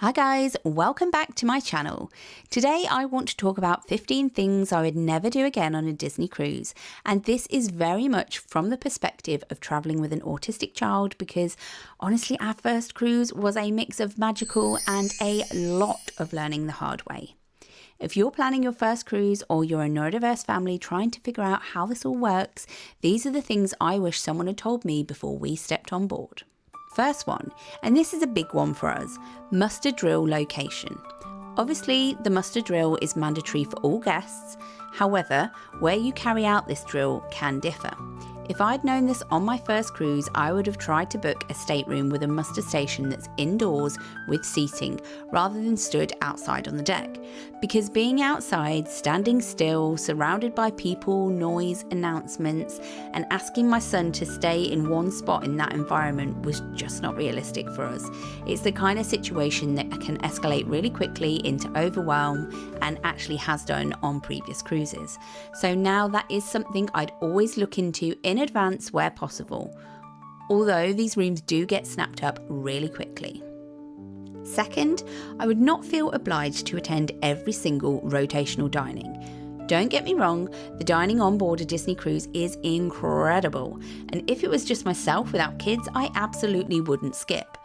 Hi guys, welcome back to my channel. Today I want to talk about 15 things I would never do again on a Disney cruise, and this is very much from the perspective of traveling with an autistic child because honestly our first cruise was a mix of magical and a lot of learning the hard way. If you're planning your first cruise or you're a neurodiverse family trying to figure out how this all works, these are the things I wish someone had told me before we stepped on board. First one, and this is a big one for us, muster drill location. Obviously, the muster drill is mandatory for all guests. However, where you carry out this drill can differ. If I'd known this on my first cruise, I would have tried to book a stateroom with a muster station that's indoors with seating rather than stood outside on the deck. Because being outside, standing still, surrounded by people, noise, announcements, and asking my son to stay in one spot in that environment was just not realistic for us. It's the kind of situation that can escalate really quickly into overwhelm and actually has done on previous cruises. So now that is something I'd always look into in advance where possible, although these rooms do get snapped up really quickly. Second, I would not feel obliged to attend every single rotational dining. Don't get me wrong, the dining on board a Disney cruise is incredible, and if it was just myself without kids, I absolutely wouldn't skip.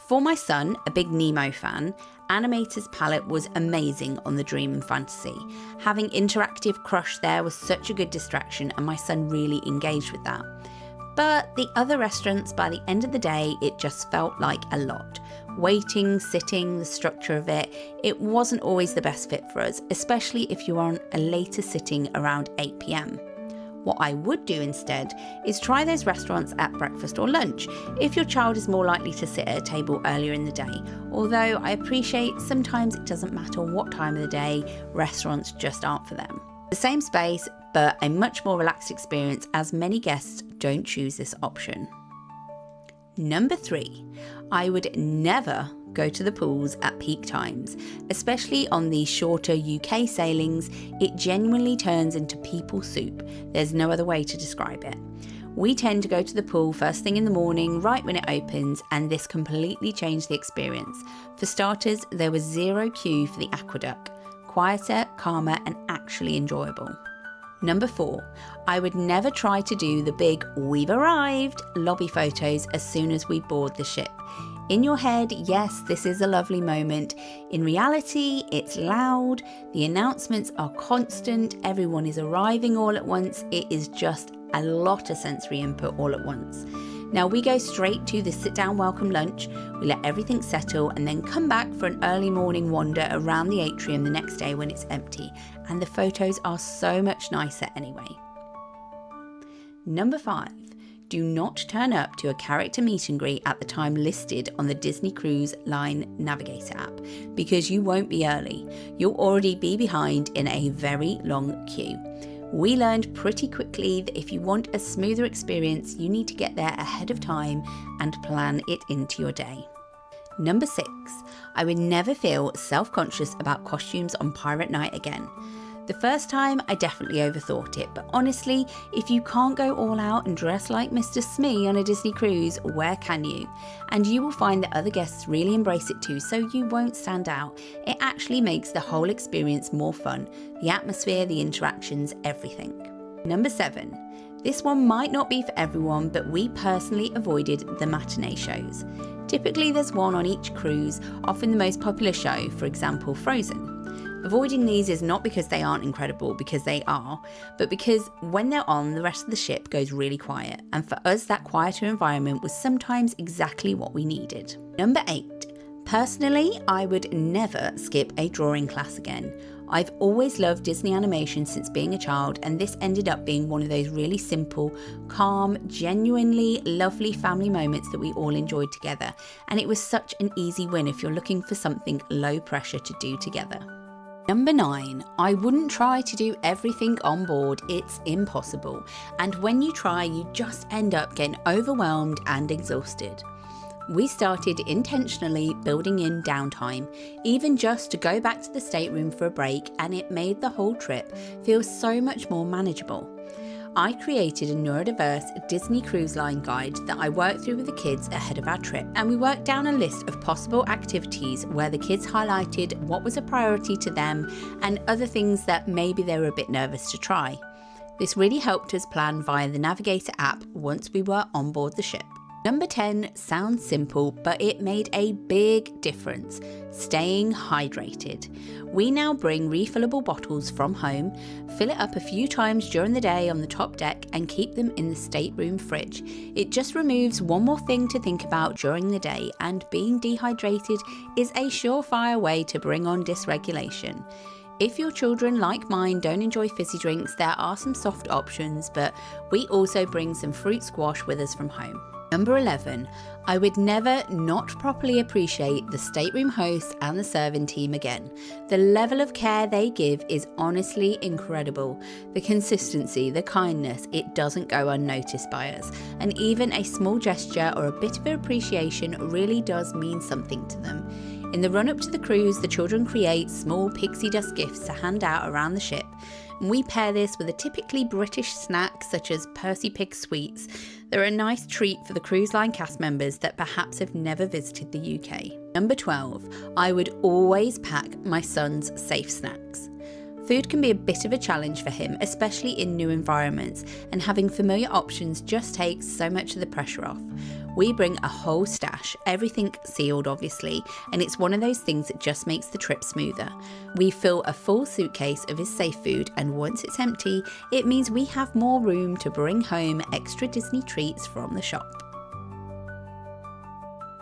For my son, a big Nemo fan, Animator's palette was amazing on the Dream and Fantasy. Having interactive crush there was such a good distraction and my son really engaged with that. But the other restaurants, by the end of the day, it just felt like a lot. Waiting, sitting, the structure of it wasn't always the best fit for us, especially if you're on a later sitting around 8 p.m. What I would do instead is try those restaurants at breakfast or lunch if your child is more likely to sit at a table earlier in the day. Although I appreciate sometimes it doesn't matter what time of the day, restaurants just aren't for them. The same space, but a much more relaxed experience as many guests don't choose this option. Number 3, I would never go to the pools at peak times, especially on these shorter UK sailings. It genuinely turns into people soup. There's no other way to describe it. We tend to go to the pool first thing in the morning, right when it opens, and this completely changed the experience. For starters, there was zero queue for the aqueduct. Quieter, calmer, and actually enjoyable. Number 4, I would never try to do the big "we've arrived" lobby photos as soon as we board the ship. In your head, yes, this is a lovely moment. In reality, it's loud, the announcements are constant, everyone is arriving all at once. It is just a lot of sensory input all at once. Now we go straight to the sit-down welcome lunch, we let everything settle and then come back for an early morning wander around the atrium the next day when it's empty, and the photos are so much nicer anyway. Number 5. Do not turn up to a character meet and greet at the time listed on the Disney Cruise Line Navigator app because you won't be early. You'll already be behind in a very long queue. We learned pretty quickly that if you want a smoother experience, you need to get there ahead of time and plan it into your day. Number 6, I would never feel self-conscious about costumes on Pirate Night again. The first time, I definitely overthought it, but honestly, if you can't go all out and dress like Mr. Smee on a Disney cruise, where can you? And you will find that other guests really embrace it too, so you won't stand out. It actually makes the whole experience more fun. The atmosphere, the interactions, everything. Number 7. This one might not be for everyone, but we personally avoided the matinee shows. Typically there's one on each cruise, often the most popular show, for example Frozen. Avoiding these is not because they aren't incredible, because they are, but because when they're on, the rest of the ship goes really quiet, and for us that quieter environment was sometimes exactly what we needed. Number 8. Personally, I would never skip a drawing class again. I've always loved Disney animation since being a child, and this ended up being one of those really simple, calm, genuinely lovely family moments that we all enjoyed together, and it was such an easy win if you're looking for something low pressure to do together. Number 9, I wouldn't try to do everything on board, it's impossible. And when you try, you just end up getting overwhelmed and exhausted. We started intentionally building in downtime, even just to go back to the stateroom for a break, and it made the whole trip feel so much more manageable. I created a Neurodiverse Disney Cruise Line guide that I worked through with the kids ahead of our trip, and we worked down a list of possible activities where the kids highlighted what was a priority to them and other things that maybe they were a bit nervous to try. This really helped us plan via the Navigator app once we were on board the ship. Number 10 sounds simple, but it made a big difference: staying hydrated. We now bring refillable bottles from home, fill it up a few times during the day on the top deck, and keep them in the stateroom fridge. It just removes one more thing to think about during the day, and being dehydrated is a surefire way to bring on dysregulation. If your children, like mine, don't enjoy fizzy drinks, there are some soft options, but we also bring some fruit squash with us from home. Number 11, I would never not properly appreciate the stateroom hosts and the serving team again. The level of care they give is honestly incredible. The consistency, the kindness, it doesn't go unnoticed by us. And even a small gesture or a bit of appreciation really does mean something to them. In the run-up to the cruise, the children create small pixie dust gifts to hand out around the ship. And we pair this with a typically British snack such as Percy Pig sweets. They're a nice treat for the cruise line cast members that perhaps have never visited the UK. Number 12, I would always pack my son's safe snacks. Food can be a bit of a challenge for him, especially in new environments, and having familiar options just takes so much of the pressure off. We bring a whole stash, everything sealed obviously, and it's one of those things that just makes the trip smoother. We fill a full suitcase of his safe food, and once it's empty, it means we have more room to bring home extra Disney treats from the shop.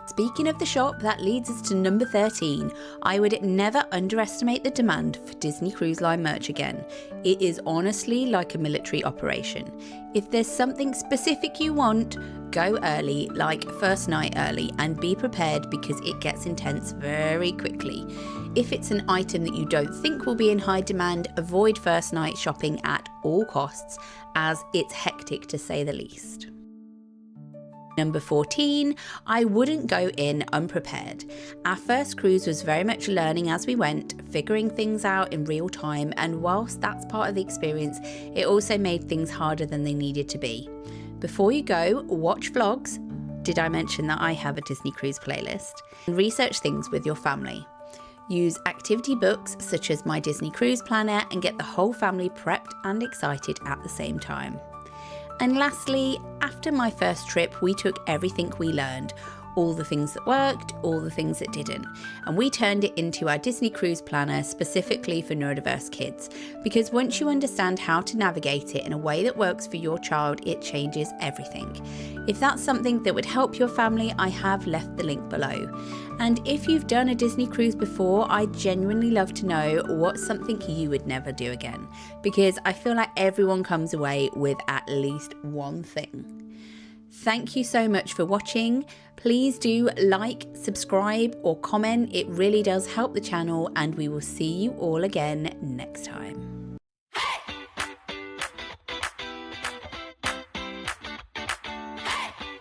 Speaking of the shop, that leads us to number 13. I would never underestimate the demand for Disney Cruise Line merch again. It is honestly like a military operation. If there's something specific you want, go early, like first night early, and be prepared because it gets intense very quickly. If it's an item that you don't think will be in high demand, avoid first night shopping at all costs, as it's hectic to say the least. Number 14, I wouldn't go in unprepared. Our first cruise was very much learning as we went, figuring things out in real time, and whilst that's part of the experience, it also made things harder than they needed to be. Before you go, watch vlogs. Did I mention that I have a Disney Cruise playlist? And research things with your family. Use activity books such as My Disney Cruise Planner and get the whole family prepped and excited at the same time. And lastly, after my first trip, we took everything we learned, all the things that worked, all the things that didn't, and we turned it into our Disney Cruise Planner specifically for neurodiverse kids, because once you understand how to navigate it in a way that works for your child, it changes everything. If that's something that would help your family, I have left the link below. And if you've done a Disney cruise before, I'd genuinely love to know what's something you would never do again, because I feel like everyone comes away with at least one thing. Thank you so much for watching. Please do like, subscribe, or comment. It really does help the channel, and we will see you all again next time.